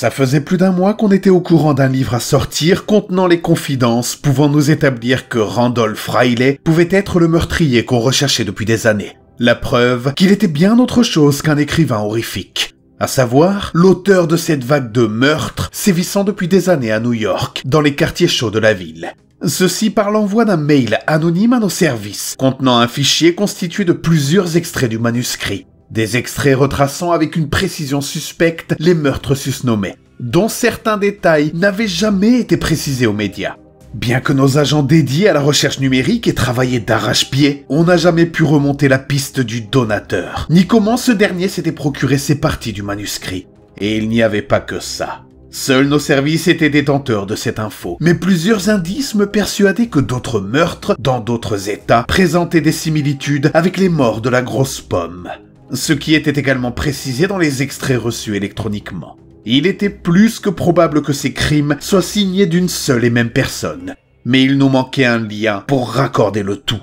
Ça faisait plus d'un mois qu'on était au courant d'un livre à sortir contenant les confidences pouvant nous établir que Randolph Riley pouvait être le meurtrier qu'on recherchait depuis des années. La preuve qu'il était bien autre chose qu'un écrivain horrifique. À savoir, l'auteur de cette vague de meurtres sévissant depuis des années à New York, dans les quartiers chauds de la ville. Ceci par l'envoi d'un mail anonyme à nos services, contenant un fichier constitué de plusieurs extraits du manuscrit. Des extraits retraçant avec une précision suspecte les meurtres susnommés, dont certains détails n'avaient jamais été précisés aux médias. Bien que nos agents dédiés à la recherche numérique aient travaillé d'arrache-pied, on n'a jamais pu remonter la piste du donateur, ni comment ce dernier s'était procuré ses parties du manuscrit. Et il n'y avait pas que ça. Seuls nos services étaient détenteurs de cette info, mais plusieurs indices me persuadaient que d'autres meurtres, dans d'autres états, présentaient des similitudes avec les morts de la grosse pomme. Ce qui était également précisé dans les extraits reçus électroniquement. Il était plus que probable que ces crimes soient signés d'une seule et même personne, mais il nous manquait un lien pour raccorder le tout.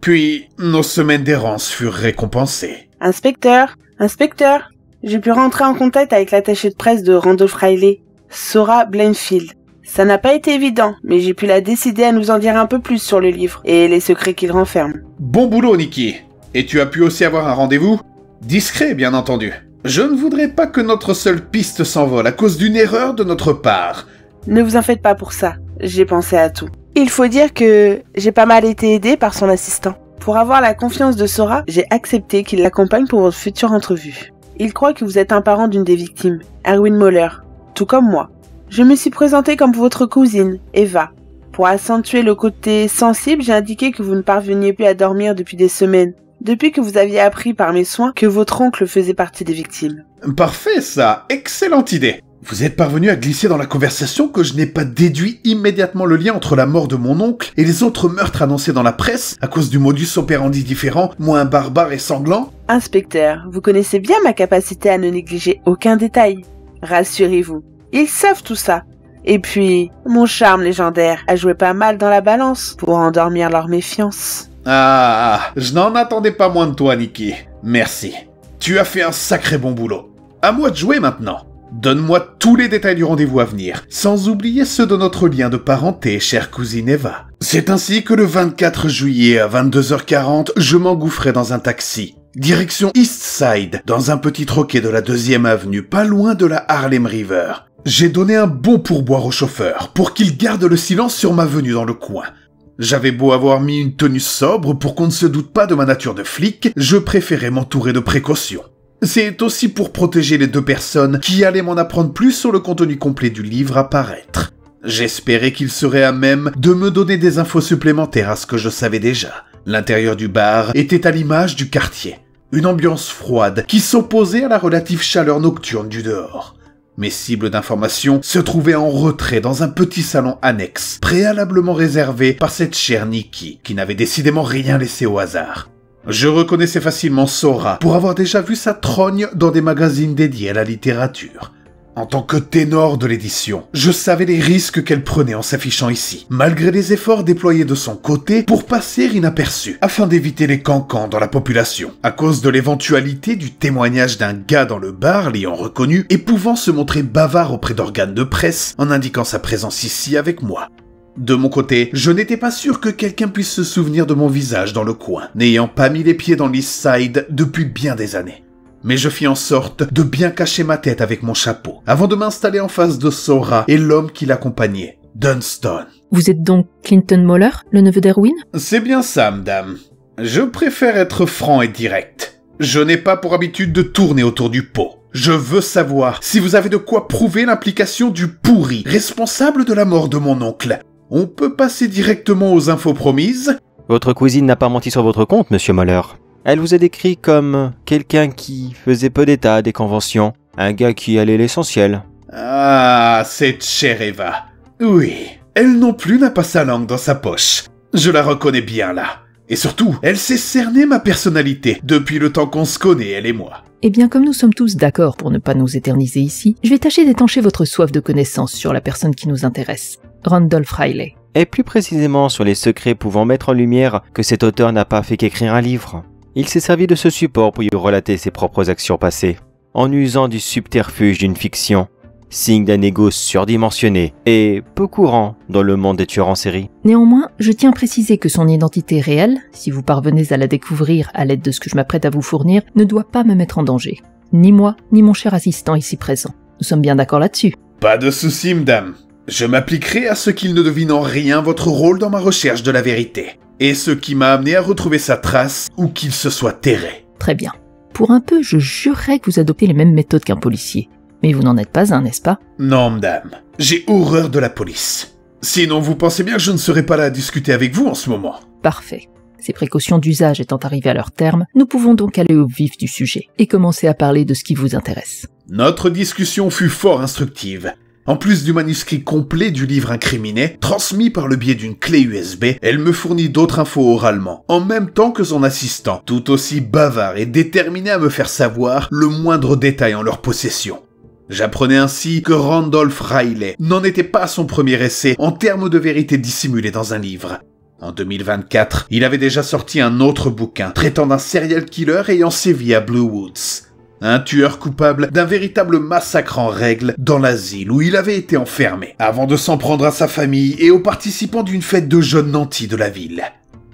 Puis, nos semaines d'errance furent récompensées. Inspecteur, j'ai pu rentrer en contact avec l'attachée de presse de Randolph Riley, Sora Blainfield. Ça n'a pas été évident, mais j'ai pu la décider à nous en dire un peu plus sur le livre et les secrets qu'il renferme. Bon boulot, Nikki. Et tu as pu aussi avoir un rendez-vous ? Discret, bien entendu. Je ne voudrais pas que notre seule piste s'envole à cause d'une erreur de notre part. Ne vous en faites pas pour ça, j'ai pensé à tout. Il faut dire que j'ai pas mal été aidée par son assistant. Pour avoir la confiance de Sora, j'ai accepté qu'il l'accompagne pour votre future entrevue. Il croit que vous êtes un parent d'une des victimes, Erwin Moller, tout comme moi. Je me suis présentée comme votre cousine, Eva. Pour accentuer le côté sensible, j'ai indiqué que vous ne parveniez plus à dormir depuis des semaines. Depuis que vous aviez appris par mes soins que votre oncle faisait partie des victimes. Parfait ça, excellente idée. Vous êtes parvenu à glisser dans la conversation que je n'ai pas déduit immédiatement le lien entre la mort de mon oncle et les autres meurtres annoncés dans la presse à cause du modus operandi différent, moins barbare et sanglant. Inspecteur, vous connaissez bien ma capacité à ne négliger aucun détail. Rassurez-vous, ils savent tout ça. Et puis, mon charme légendaire a joué pas mal dans la balance pour endormir leur méfiance. Ah, je n'en attendais pas moins de toi, Nikki. Merci. Tu as fait un sacré bon boulot. À moi de jouer maintenant. Donne-moi tous les détails du rendez-vous à venir, sans oublier ceux de notre lien de parenté, chère cousine Eva. C'est ainsi que le 24 juillet à 22h40, je m'engouffrais dans un taxi. Direction East Side, dans un petit troquet de la 2e avenue, pas loin de la Harlem River. J'ai donné un bon pourboire au chauffeur, pour qu'il garde le silence sur ma venue dans le coin. J'avais beau avoir mis une tenue sobre pour qu'on ne se doute pas de ma nature de flic, je préférais m'entourer de précautions. C'est aussi pour protéger les deux personnes qui allaient m'en apprendre plus sur le contenu complet du livre à paraître. J'espérais qu'ils seraient à même de me donner des infos supplémentaires à ce que je savais déjà. L'intérieur du bar était à l'image du quartier. Une ambiance froide qui s'opposait à la relative chaleur nocturne du dehors. Mes cibles d'information se trouvaient en retrait dans un petit salon annexe, préalablement réservé par cette chère Nikki, qui n'avait décidément rien laissé au hasard. Je reconnaissais facilement Sora pour avoir déjà vu sa trogne dans des magazines dédiés à la littérature. En tant que ténor de l'édition, je savais les risques qu'elle prenait en s'affichant ici, malgré les efforts déployés de son côté pour passer inaperçu, afin d'éviter les cancans dans la population, à cause de l'éventualité du témoignage d'un gars dans le bar l'ayant reconnu et pouvant se montrer bavard auprès d'organes de presse en indiquant sa présence ici avec moi. De mon côté, je n'étais pas sûr que quelqu'un puisse se souvenir de mon visage dans le coin, n'ayant pas mis les pieds dans l'East Side depuis bien des années. Mais je fis en sorte de bien cacher ma tête avec mon chapeau, avant de m'installer en face de Sora et l'homme qui l'accompagnait, Dunston. Vous êtes donc Clinton Moller, le neveu d'Erwin ? C'est bien ça, madame. Je préfère être franc et direct. Je n'ai pas pour habitude de tourner autour du pot. Je veux savoir si vous avez de quoi prouver l'implication du pourri, responsable de la mort de mon oncle. On peut passer directement aux infos promises. Votre cousine n'a pas menti sur votre compte, monsieur Moller. Elle vous a décrit comme quelqu'un qui faisait peu d'état des conventions, un gars qui allait l'essentiel. Ah, cette chère Eva. Oui, elle non plus n'a pas sa langue dans sa poche. Je la reconnais bien là. Et surtout, elle sait cerner ma personnalité depuis le temps qu'on se connaît, elle et moi. Eh bien, comme nous sommes tous d'accord pour ne pas nous éterniser ici, je vais tâcher d'étancher votre soif de connaissance sur la personne qui nous intéresse, Randolph Riley. Et plus précisément sur les secrets pouvant mettre en lumière que cet auteur n'a pas fait qu'écrire un livre. Il s'est servi de ce support pour y relater ses propres actions passées, en usant du subterfuge d'une fiction. signe d'un ego surdimensionné et peu courant dans le monde des tueurs en série. Néanmoins, je tiens à préciser que son identité réelle, si vous parvenez à la découvrir à l'aide de ce que je m'apprête à vous fournir, ne doit pas me mettre en danger. Ni moi, ni mon cher assistant ici présent. Nous sommes bien d'accord là-dessus. Pas de souci, madame. Je m'appliquerai à ce qu'il ne devine en rien votre rôle dans ma recherche de la vérité, et ce qui m'a amené à retrouver sa trace ou qu'il se soit terré. Très bien. Pour un peu, je jurerais que vous adoptez les mêmes méthodes qu'un policier. Mais vous n'en êtes pas un, n'est-ce pas? Non, madame. J'ai horreur de la police. Sinon, vous pensez bien que je ne serais pas là à discuter avec vous en ce moment. Parfait. Ces précautions d'usage étant arrivées à leur terme, nous pouvons donc aller au vif du sujet et commencer à parler de ce qui vous intéresse. Notre discussion fut fort instructive. En plus du manuscrit complet du livre incriminé, transmis par le biais d'une clé USB, elle me fournit d'autres infos oralement, en même temps que son assistant, tout aussi bavard et déterminé à me faire savoir le moindre détail en leur possession. J'apprenais ainsi que Randolph Riley n'en était pas à son premier essai en termes de vérité dissimulée dans un livre. En 2024, il avait déjà sorti un autre bouquin traitant d'un serial killer ayant sévi à Blue Woods. Un tueur coupable d'un véritable massacre en règle dans l'asile où il avait été enfermé, avant de s'en prendre à sa famille et aux participants d'une fête de jeunes nantis de la ville.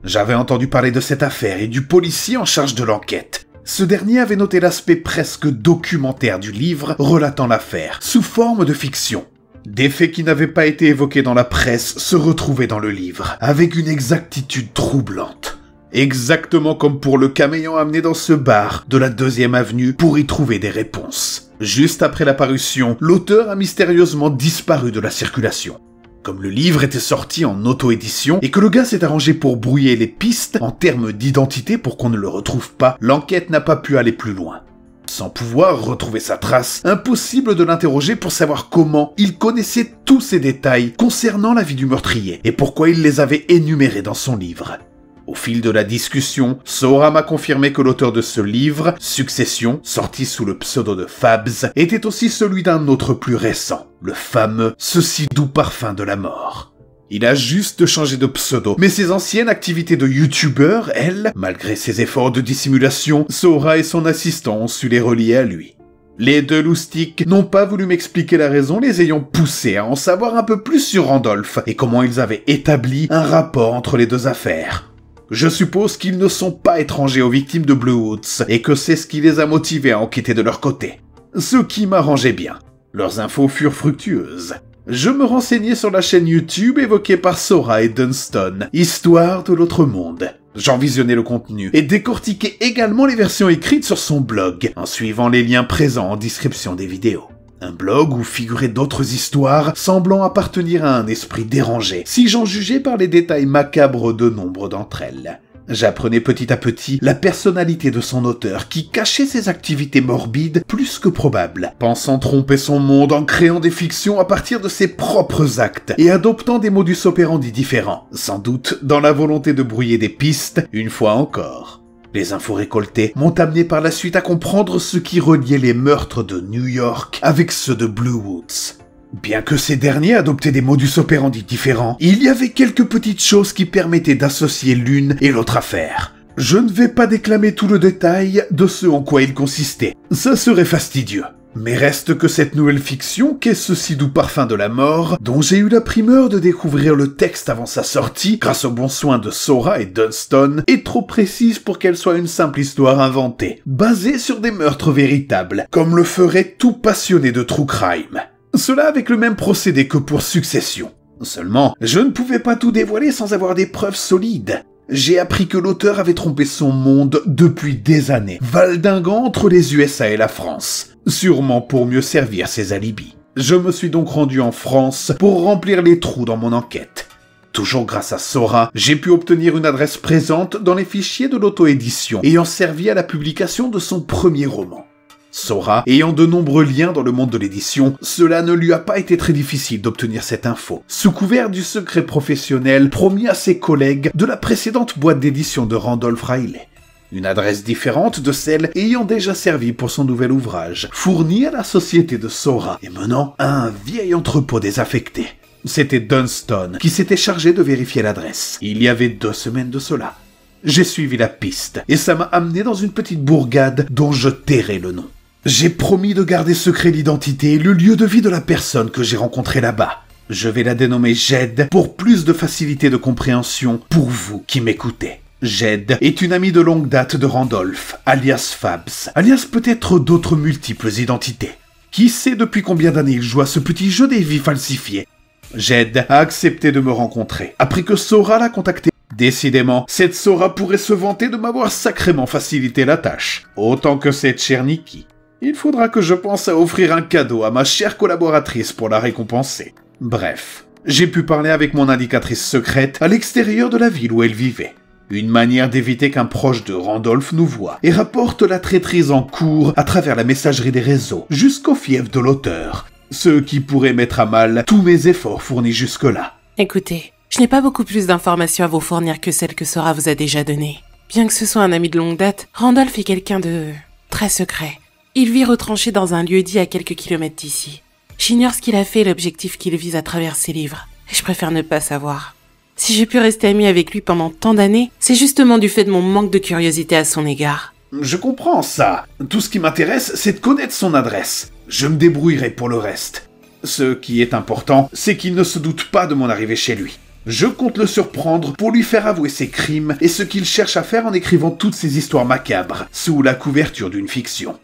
J'avais entendu parler de cette affaire et du policier en charge de l'enquête. Ce dernier avait noté l'aspect presque documentaire du livre relatant l'affaire, sous forme de fiction. Des faits qui n'avaient pas été évoqués dans la presse se retrouvaient dans le livre, avec une exactitude troublante. Exactement comme pour le cas m'ayant amené dans ce bar de la 2e avenue pour y trouver des réponses. Juste après la parution, l'auteur a mystérieusement disparu de la circulation. Comme le livre était sorti en auto-édition et que le gars s'est arrangé pour brouiller les pistes en termes d'identité pour qu'on ne le retrouve pas, l'enquête n'a pas pu aller plus loin. Sans pouvoir retrouver sa trace, impossible de l'interroger pour savoir comment il connaissait tous ces détails concernant la vie du meurtrier et pourquoi il les avait énumérés dans son livre. Au fil de la discussion, Sora m'a confirmé que l'auteur de ce livre, Succession, sorti sous le pseudo de Fabs, était aussi celui d'un autre plus récent, le fameux Ce si doux parfum de la mort. Il a juste changé de pseudo, mais ses anciennes activités de youtubeur, elles, malgré ses efforts de dissimulation, Sora et son assistant ont su les relier à lui. Les deux loustiques n'ont pas voulu m'expliquer la raison les ayant poussés à en savoir un peu plus sur Randolph et comment ils avaient établi un rapport entre les deux affaires. Je suppose qu'ils ne sont pas étrangers aux victimes de Blue Woods et que c'est ce qui les a motivés à enquêter de leur côté. Ce qui m'arrangeait bien. Leurs infos furent fructueuses. Je me renseignais sur la chaîne YouTube évoquée par Sora et Dunston, Histoire de l'autre monde. J'en visionnais le contenu et décortiquais également les versions écrites sur son blog, en suivant les liens présents en description des vidéos. Un blog où figuraient d'autres histoires semblant appartenir à un esprit dérangé, si j'en jugeais par les détails macabres de nombre d'entre elles. J'apprenais petit à petit la personnalité de son auteur qui cachait ses activités morbides plus que probables, pensant tromper son monde en créant des fictions à partir de ses propres actes et adoptant des modus operandi différents, sans doute dans la volonté de brouiller des pistes une fois encore. Les infos récoltées m'ont amené par la suite à comprendre ce qui reliait les meurtres de New York avec ceux de Blue Woods. Bien que ces derniers adoptaient des modus operandi différents, il y avait quelques petites choses qui permettaient d'associer l'une et l'autre affaire. Je ne vais pas déclamer tout le détail de ce en quoi il consistait, ça serait fastidieux. Mais reste que cette nouvelle fiction qu'est ce si doux parfum de la mort, dont j'ai eu la primeur de découvrir le texte avant sa sortie, grâce aux bons soins de Sora et Dunston, est trop précise pour qu'elle soit une simple histoire inventée, basée sur des meurtres véritables, comme le ferait tout passionné de true crime. Cela avec le même procédé que pour Succession. Seulement, je ne pouvais pas tout dévoiler sans avoir des preuves solides. J'ai appris que l'auteur avait trompé son monde depuis des années, valdinguant entre les USA et la France, sûrement pour mieux servir ses alibis. Je me suis donc rendu en France pour remplir les trous dans mon enquête. Toujours grâce à Sora, j'ai pu obtenir une adresse présente dans les fichiers de l'auto-édition, ayant servi à la publication de son premier roman. Sora, ayant de nombreux liens dans le monde de l'édition, cela ne lui a pas été très difficile d'obtenir cette info, sous couvert du secret professionnel promis à ses collègues de la précédente boîte d'édition de Randolph Riley. Une adresse différente de celle ayant déjà servi pour son nouvel ouvrage, fourni à la société de Sora et menant à un vieil entrepôt désaffecté. C'était Dunston qui s'était chargé de vérifier l'adresse. Il y avait 2 semaines de cela. J'ai suivi la piste, et ça m'a amené dans une petite bourgade dont je tairai le nom. J'ai promis de garder secret l'identité et le lieu de vie de la personne que j'ai rencontrée là-bas. Je vais la dénommer Jed pour plus de facilité de compréhension pour vous qui m'écoutez. Jed est une amie de longue date de Randolph, alias Fabs, alias peut-être d'autres multiples identités. Qui sait depuis combien d'années il joue à ce petit jeu des vies falsifiées? Jed a accepté de me rencontrer, après que Sora l'a contacté. Décidément, cette Sora pourrait se vanter de m'avoir sacrément facilité la tâche, autant que cette chère Nikki. Il faudra que je pense à offrir un cadeau à ma chère collaboratrice pour la récompenser. Bref, j'ai pu parler avec mon indicatrice secrète à l'extérieur de la ville où elle vivait. Une manière d'éviter qu'un proche de Randolph nous voie et rapporte la traîtrise en cours à travers la messagerie des réseaux jusqu'au fief de l'auteur, ce qui pourrait mettre à mal tous mes efforts fournis jusque-là. Écoutez, je n'ai pas beaucoup plus d'informations à vous fournir que celles que Sora vous a déjà données. Bien que ce soit un ami de longue date, Randolph est quelqu'un de très secret. Il vit retranché dans un lieu-dit à quelques kilomètres d'ici. J'ignore ce qu'il a fait et l'objectif qu'il vise à travers ses livres, et je préfère ne pas savoir. Si j'ai pu rester amie avec lui pendant tant d'années, c'est justement du fait de mon manque de curiosité à son égard. Je comprends ça. Tout ce qui m'intéresse, c'est de connaître son adresse. Je me débrouillerai pour le reste. Ce qui est important, c'est qu'il ne se doute pas de mon arrivée chez lui. Je compte le surprendre pour lui faire avouer ses crimes et ce qu'il cherche à faire en écrivant toutes ces histoires macabres, sous la couverture d'une fiction.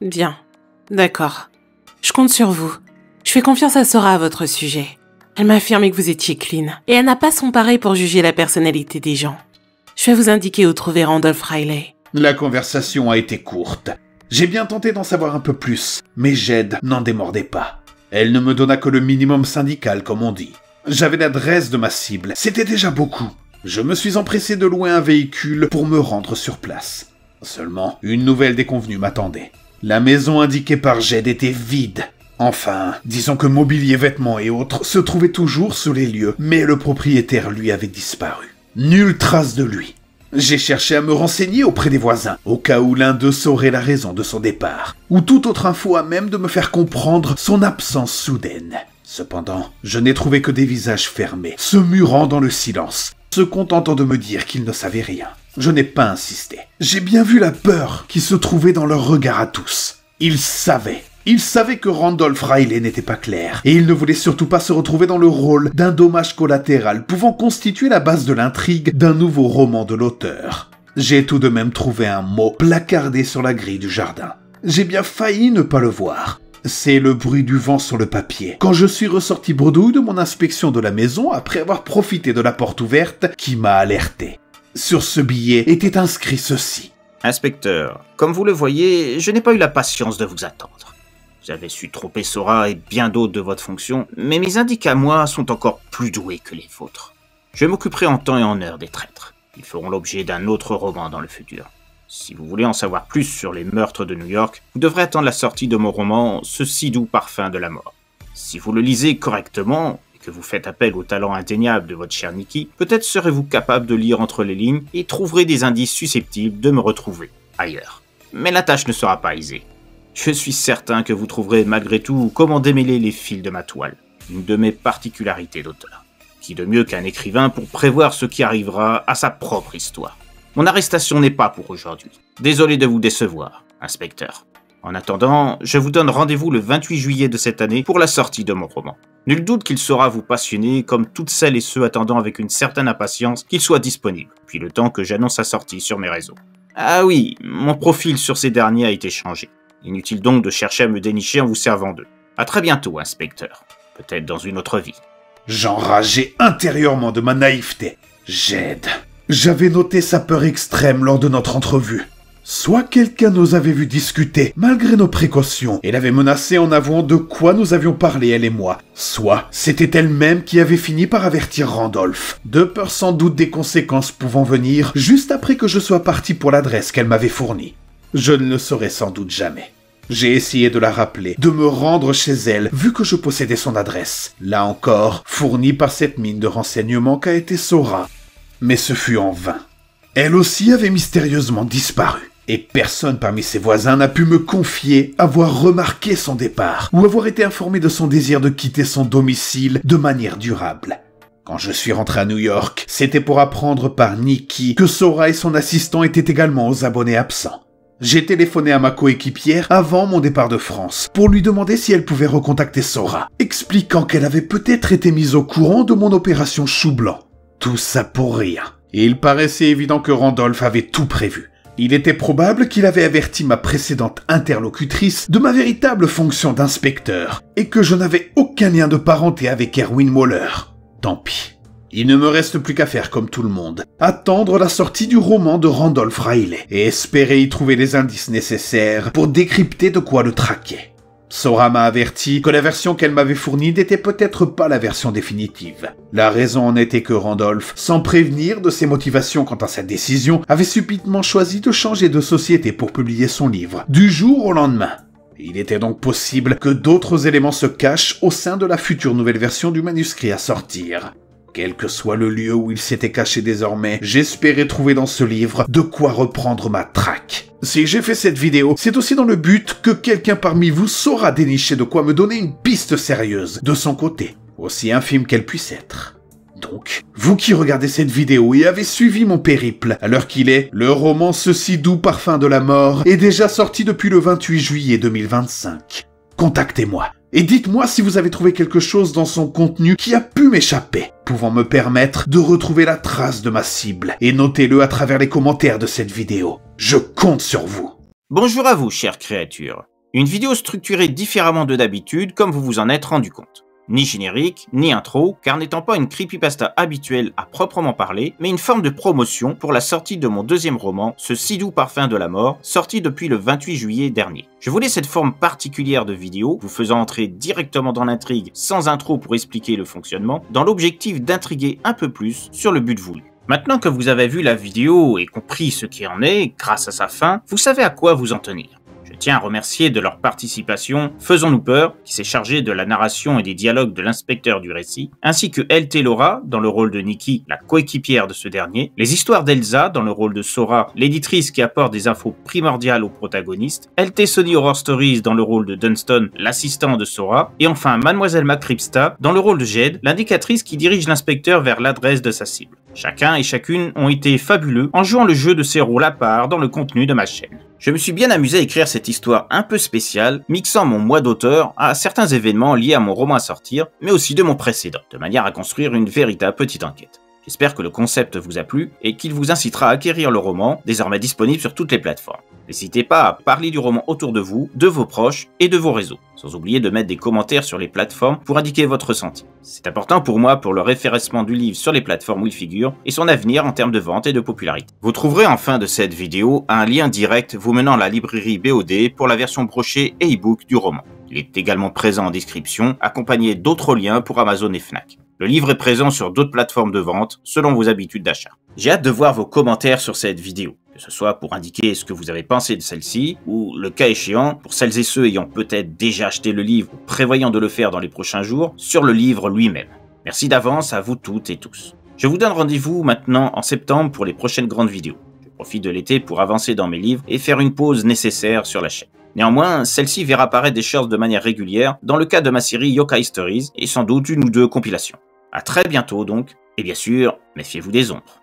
Bien. D'accord. Je compte sur vous. Je fais confiance à Sora à votre sujet. Elle m'a affirmé que vous étiez clean, et elle n'a pas son pareil pour juger la personnalité des gens. Je vais vous indiquer où trouver Randolph Riley. La conversation a été courte. J'ai bien tenté d'en savoir un peu plus, mais Jed n'en démordait pas. Elle ne me donna que le minimum syndical, comme on dit. J'avais l'adresse de ma cible, c'était déjà beaucoup. Je me suis empressé de louer un véhicule pour me rendre sur place. Seulement, une nouvelle déconvenue m'attendait. La maison indiquée par Jed était vide. Enfin, disons que mobilier, vêtements et autres se trouvaient toujours sur les lieux, mais le propriétaire, lui, avait disparu. Nulle trace de lui. J'ai cherché à me renseigner auprès des voisins, au cas où l'un d'eux saurait la raison de son départ, ou toute autre info à même de me faire comprendre son absence soudaine. Cependant, je n'ai trouvé que des visages fermés, se murant dans le silence, se contentant de me dire qu'ils ne savaient rien. Je n'ai pas insisté. J'ai bien vu la peur qui se trouvait dans leur regard à tous. Ils savaient. Ils savaient que Randolph Riley n'était pas clair, et ils ne voulaient surtout pas se retrouver dans le rôle d'un dommage collatéral pouvant constituer la base de l'intrigue d'un nouveau roman de l'auteur. J'ai tout de même trouvé un mot placardé sur la grille du jardin. J'ai bien failli ne pas le voir. C'est le bruit du vent sur le papier, quand je suis ressorti bredouille de mon inspection de la maison après avoir profité de la porte ouverte qui m'a alerté. Sur ce billet était inscrit ceci. Inspecteur, comme vous le voyez, je n'ai pas eu la patience de vous attendre. J'avais su tromper Sora et bien d'autres de votre fonction, mais mes indices à moi sont encore plus doués que les vôtres. Je m'occuperai en temps et en heure des traîtres. Ils feront l'objet d'un autre roman dans le futur. Si vous voulez en savoir plus sur les meurtres de New York, vous devrez attendre la sortie de mon roman « Ce si doux parfum de la mort ». Si vous le lisez correctement, et que vous faites appel au talent indéniable de votre chère Nikki, peut-être serez-vous capable de lire entre les lignes et trouverez des indices susceptibles de me retrouver ailleurs. Mais la tâche ne sera pas aisée. Je suis certain que vous trouverez malgré tout comment démêler les fils de ma toile, une de mes particularités d'auteur. Qui de mieux qu'un écrivain pour prévoir ce qui arrivera à sa propre histoire. Mon arrestation n'est pas pour aujourd'hui. Désolé de vous décevoir, inspecteur. En attendant, je vous donne rendez-vous le 28 juillet de cette année pour la sortie de mon roman. Nul doute qu'il saura vous passionner comme toutes celles et ceux attendant avec une certaine impatience qu'il soit disponible, puis le temps que j'annonce sa sortie sur mes réseaux. Ah oui, mon profil sur ces derniers a été changé. Inutile donc de chercher à me dénicher en vous servant d'eux. À très bientôt, inspecteur. Peut-être dans une autre vie. J'enrageais intérieurement de ma naïveté. Jed. J'avais noté sa peur extrême lors de notre entrevue. Soit quelqu'un nous avait vu discuter, malgré nos précautions, et l'avait menacé en avouant de quoi nous avions parlé, elle et moi. Soit c'était elle-même qui avait fini par avertir Randolph, de peur sans doute des conséquences pouvant venir juste après que je sois parti pour l'adresse qu'elle m'avait fournie. Je ne le saurais sans doute jamais. J'ai essayé de la rappeler, de me rendre chez elle, vu que je possédais son adresse. Là encore, fournie par cette mine de renseignements qu'a été Sora. Mais ce fut en vain. Elle aussi avait mystérieusement disparu. Et personne parmi ses voisins n'a pu me confier avoir remarqué son départ, ou avoir été informé de son désir de quitter son domicile de manière durable. Quand je suis rentré à New York, c'était pour apprendre par Nikki que Sora et son assistant étaient également aux abonnés absents. J'ai téléphoné à ma coéquipière avant mon départ de France pour lui demander si elle pouvait recontacter Sora, expliquant qu'elle avait peut-être été mise au courant de mon opération Chou Blanc. Tout ça pour rien. Et il paraissait évident que Randolph avait tout prévu. Il était probable qu'il avait averti ma précédente interlocutrice de ma véritable fonction d'inspecteur et que je n'avais aucun lien de parenté avec Erwin Moller. Tant pis. Il ne me reste plus qu'à faire comme tout le monde, attendre la sortie du roman de Randolph Riley et espérer y trouver les indices nécessaires pour décrypter de quoi le traquer. Sora m'a averti que la version qu'elle m'avait fournie n'était peut-être pas la version définitive. La raison en était que Randolph, sans prévenir de ses motivations quant à sa décision, avait subitement choisi de changer de société pour publier son livre, du jour au lendemain. Il était donc possible que d'autres éléments se cachent au sein de la future nouvelle version du manuscrit à sortir. Quel que soit le lieu où il s'était caché désormais, j'espérais trouver dans ce livre de quoi reprendre ma traque. Si j'ai fait cette vidéo, c'est aussi dans le but que quelqu'un parmi vous saura dénicher de quoi me donner une piste sérieuse de son côté, aussi infime qu'elle puisse être. Donc, vous qui regardez cette vidéo et avez suivi mon périple, à l'heure qu'il est, le roman Ce si doux parfum de la mort est déjà sorti depuis le 28 juillet 2025. Contactez-moi. Et dites-moi si vous avez trouvé quelque chose dans son contenu qui a pu m'échapper, pouvant me permettre de retrouver la trace de ma cible, et notez-le à travers les commentaires de cette vidéo. Je compte sur vous. Bonjour à vous, chères créatures. Une vidéo structurée différemment de d'habitude, comme vous vous en êtes rendu compte. Ni générique, ni intro, car n'étant pas une creepypasta habituelle à proprement parler, mais une forme de promotion pour la sortie de mon deuxième roman, Ce si doux parfum de la mort, sorti depuis le 28 juillet dernier. Je voulais cette forme particulière de vidéo, vous faisant entrer directement dans l'intrigue sans intro pour expliquer le fonctionnement, dans l'objectif d'intriguer un peu plus sur le but voulu. Maintenant que vous avez vu la vidéo et compris ce qui en est, grâce à sa fin, vous savez à quoi vous en tenir. Je tiens à remercier de leur participation Faisons-nous peur, qui s'est chargé de la narration et des dialogues de l'inspecteur du récit, ainsi que LT Laura, dans le rôle de Nikki, la coéquipière de ce dernier, les histoires d'Elsa, dans le rôle de Sora, l'éditrice qui apporte des infos primordiales aux protagonistes, LT Sony Horror Stories, dans le rôle de Dunston, l'assistant de Sora, et enfin Mademoiselle Macripsta, dans le rôle de Jed, l'indicatrice qui dirige l'inspecteur vers l'adresse de sa cible. Chacun et chacune ont été fabuleux en jouant le jeu de ces rôles à part dans le contenu de ma chaîne. Je me suis bien amusé à écrire cette histoire un peu spéciale, mixant mon moi d'auteur à certains événements liés à mon roman à sortir, mais aussi de mon précédent, de manière à construire une véritable petite enquête. J'espère que le concept vous a plu et qu'il vous incitera à acquérir le roman, désormais disponible sur toutes les plateformes. N'hésitez pas à parler du roman autour de vous, de vos proches et de vos réseaux, sans oublier de mettre des commentaires sur les plateformes pour indiquer votre ressenti. C'est important pour moi pour le référencement du livre sur les plateformes où il figure et son avenir en termes de vente et de popularité. Vous trouverez en fin de cette vidéo un lien direct vous menant à la librairie BOD pour la version brochée et e-book du roman. Il est également présent en description, accompagné d'autres liens pour Amazon et Fnac. Le livre est présent sur d'autres plateformes de vente, selon vos habitudes d'achat. J'ai hâte de voir vos commentaires sur cette vidéo, que ce soit pour indiquer ce que vous avez pensé de celle-ci, ou, le cas échéant, pour celles et ceux ayant peut-être déjà acheté le livre ou prévoyant de le faire dans les prochains jours, sur le livre lui-même. Merci d'avance à vous toutes et tous. Je vous donne rendez-vous maintenant en septembre pour les prochaines grandes vidéos. Je profite de l'été pour avancer dans mes livres et faire une pause nécessaire sur la chaîne. Néanmoins, celle-ci verra apparaître des shorts de manière régulière dans le cadre de ma série Yokai Stories et sans doute une ou deux compilations. À très bientôt donc, et bien sûr, méfiez-vous des ombres.